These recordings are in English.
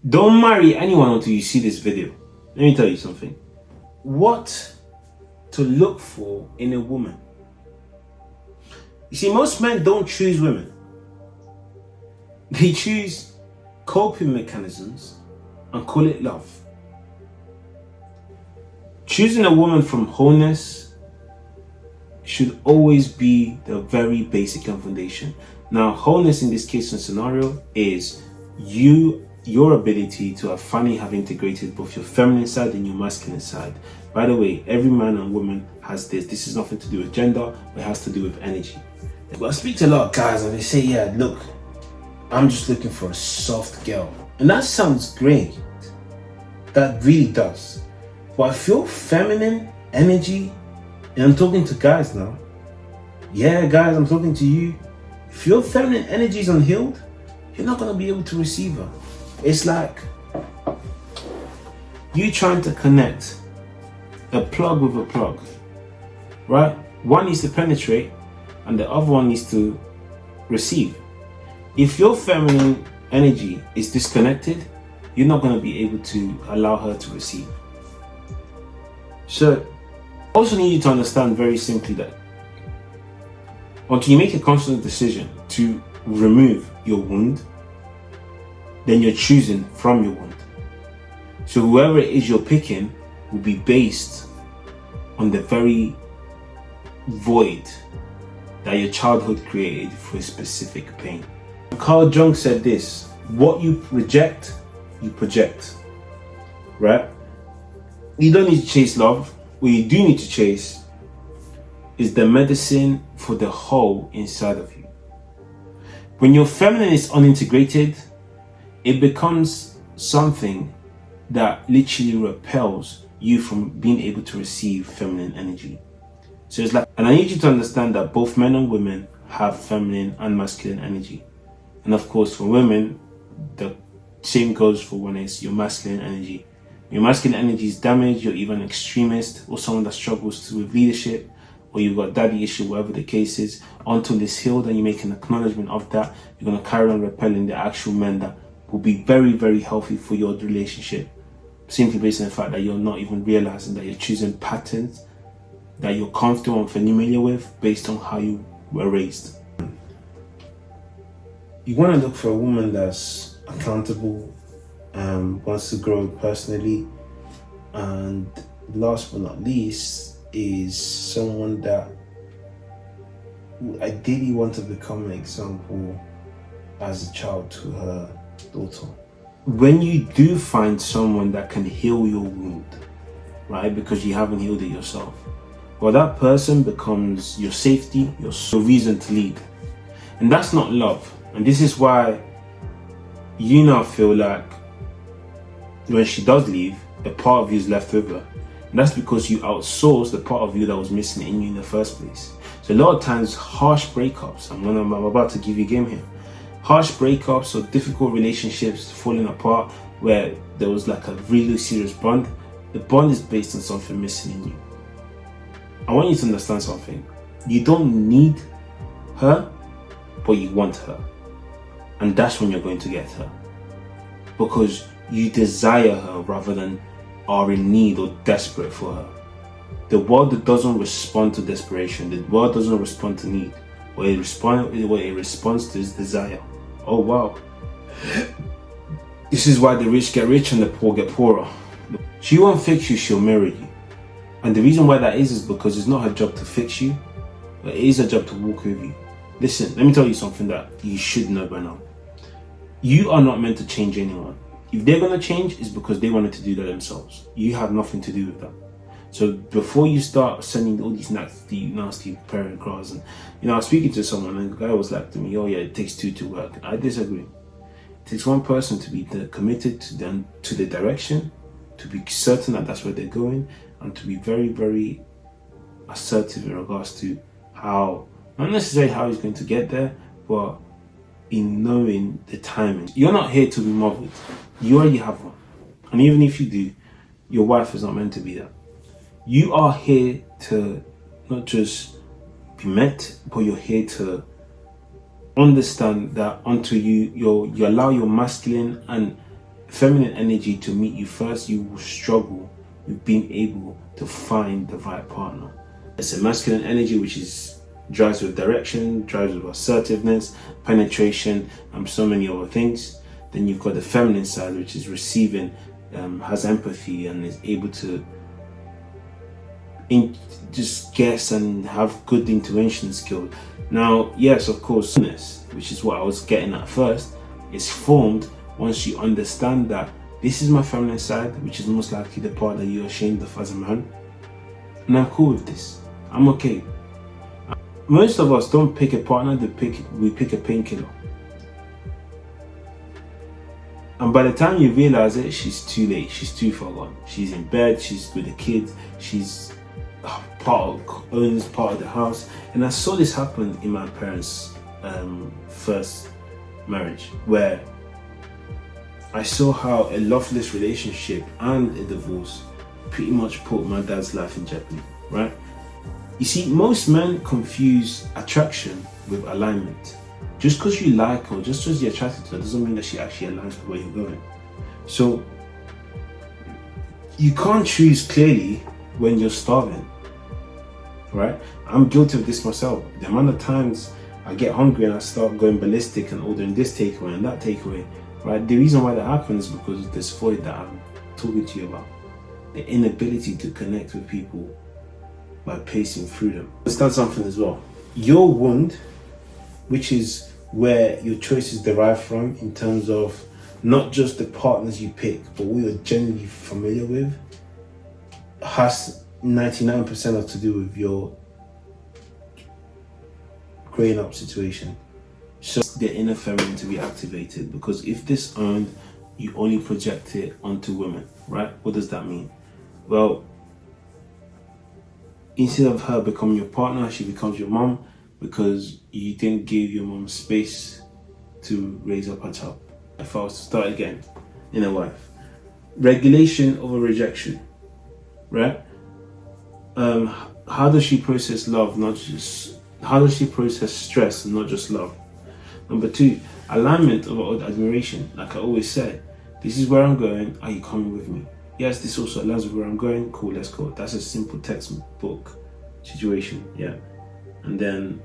Don't marry anyone until you see this video. Let me tell you something. What to look for in a woman. You see, most men don't choose women. They choose coping mechanisms and call it love. Choosing a woman from wholeness should always be the very basic and foundation. Now, wholeness in this case and scenario is your ability to finally have integrated both your feminine side and your masculine side. By the way, every man and woman has this. This is nothing to do with gender, but it has to do with energy. But I speak to a lot of guys and they say, yeah, look, I'm just looking for a soft girl. And that sounds great. That really does. But if your feminine energy, and I'm talking to guys now. Yeah, guys, I'm talking to you. If your feminine energy is unhealed, you're not going to be able to receive her. It's like you trying to connect a plug with a plug, right? One needs to penetrate and the other one needs to receive. If your feminine energy is disconnected, you're not going to be able to allow her to receive. So, I also need you to understand very simply that until you make a conscious decision to remove your wound, then you're choosing from your wound. So whoever it is you're picking will be based on the very void that your childhood created for a specific pain. Carl Jung said this: what you reject, you project. Right? You don't need to chase love. What you do need to chase is the medicine for the hole inside of you. When your feminine is unintegrated, it becomes something that literally repels you from being able to receive feminine energy. So it's like, and I need you to understand that both men and women have feminine and masculine energy. And of course, for women, the same goes for when it's your masculine energy. Your masculine energy is damaged, you're either an extremist or someone that struggles with leadership, or you've got daddy issue, whatever the case is. Until it's healed and you make an acknowledgement of that, you're going to carry on repelling the actual men that will be very, very healthy for your relationship, simply based on the fact that you're not even realizing that you're choosing patterns that you're comfortable and familiar with based on how you were raised. You want to look for a woman that's accountable, wants to grow personally, and last but not least is someone that would ideally want to become an example as a child to her daughter. When you do find someone that can heal your wound, right, because you haven't healed it yourself, well, that person becomes your safety, your reason to lead. And that's not love. And this is why you now feel like when she does leave, a part of you is left with her. And that's because you outsourced the part of you that was missing in you in the first place. So a lot of times, harsh breakups, I'm about to give you a game here. Harsh breakups or difficult relationships falling apart where there was like a really serious bond, the bond is based on something missing in you. I want you to understand something. You don't need her, but you want her. And that's when you're going to get her. Because you desire her rather than are in need or desperate for her. The world doesn't respond to desperation. The world doesn't respond to need. What it responds to is desire. Oh wow. This is why the rich get rich and the poor get poorer. She won't fix you, she'll mirror you. And the reason why that is because it's not her job to fix you, but it is her job to walk with you. Listen, let me tell you something that you should know by now. You are not meant to change anyone. If they're going to change, it's because they wanted to do that themselves. You have nothing to do with that. So before you start sending all these nasty parent cries, and I was speaking to someone and the guy was like to me, oh yeah, it takes two to work. I disagree. It takes one person to be committed to the direction, to be certain that that's where they're going, and to be very, very assertive in regards to how, not necessarily how he's going to get there, but in knowing the timing. You're not here to be modeled. You already have one. And even if you do, your wife is not meant to be that. You are here to not just be met, but you're here to understand that until you allow your masculine and feminine energy to meet you first, you will struggle with being able to find the right partner. It's a masculine energy which is drives with direction, drives with assertiveness, penetration, and so many other things. Then you've got the feminine side, which is receiving, has empathy, and is able to just guess and have good intuition skills. Now, yes, of course, wholeness, which is what I was getting at first, is formed once you understand that this is my feminine side, which is most likely the part that you're ashamed of as a man, and I'm cool with this. I'm okay. Most of us don't pick a partner, we pick a painkiller. And by the time you realize it, she's too late, she's too far gone. She's in bed, she's with the kids, she's owns part of the house. And I saw this happen in my parents' first marriage, where I saw how a loveless relationship and a divorce pretty much put my dad's life in jeopardy, right? You see, most men confuse attraction with alignment. Just because you like her, just because you're attracted to her, doesn't mean that she actually aligns with where you're going. So you can't choose clearly when you're starving, right? I'm guilty of this myself. The amount of times I get hungry and I start going ballistic and ordering this takeaway and that takeaway, right? The reason why that happens is because of this void that I'm talking to you about. The inability to connect with people by pacing through them. Understand something as well. Your wound, which is where your choices derive from in terms of not just the partners you pick, but what you're generally familiar with, has 99% to do with your growing up situation. So the inner feminine to be activated, because if disowned, you only project it onto women, right? What does that mean? Well, instead of her becoming your partner, she becomes your mom, because you didn't give your mom space to raise up her child. If I was to start again, in a wife, regulation over rejection, right? How does she process love? How does she process stress and not just love? Number two, alignment over admiration. Like I always say, this is where I'm going. Are you coming with me? Yes, this also aligns with where I'm going. Cool, let's go. That's a simple textbook situation, yeah. And then,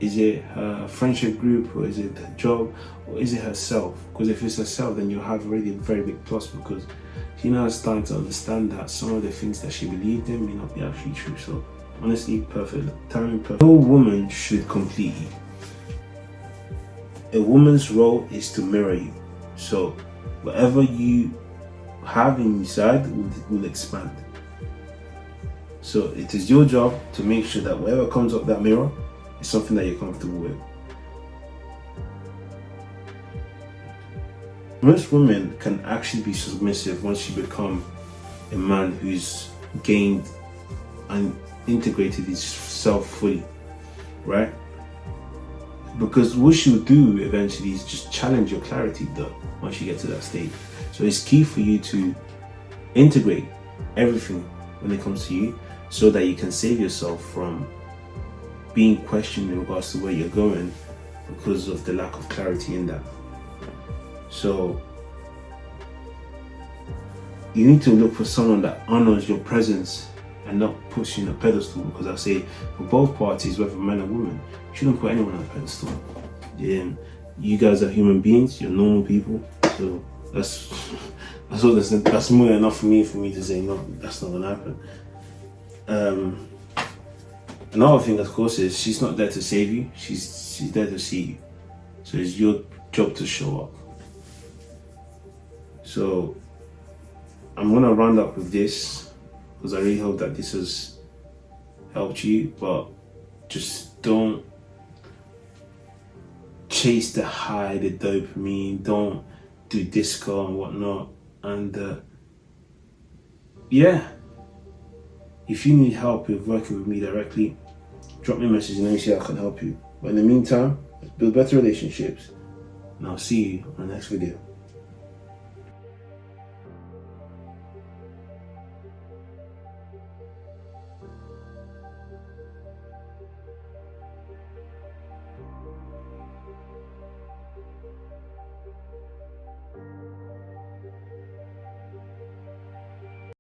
is it her friendship group, or is it the job, or is it herself? Because if it's herself, then you have already a very big plus, because she now is starting to understand that some of the things that she believed in may not be actually true. So honestly, perfect timing, perfect. No woman should complete you. A woman's role is to mirror you. So whatever you have inside will expand. So it is your job to make sure that whatever comes up that mirror is something that you're comfortable with. Most women can actually be submissive once you become a man who's gained and integrated himself fully, right? Because what she'll do eventually is just challenge your clarity though, once you get to that stage. So it's key for you to integrate everything when it comes to you, so that you can save yourself from being questioned in regards to where you're going because of the lack of clarity in that. So you need to look for someone that honors your presence and not puts you on a pedestal, because I say for both parties, whether man or woman, you shouldn't put anyone on a pedestal. You guys are human beings, you're normal people, so that's more than enough for me to say no, that's not gonna happen. Another thing, of course, is she's not there to save you, she's there to see you. So it's your job to show up. So I'm gonna round up with this, because I really hope that this has helped you, but just don't chase the high, the dopamine, don't do disco and whatnot. And if you need help with working with me directly, drop me a message and let me see how I can help you. But in the meantime, let's build better relationships, and I'll see you on the next video.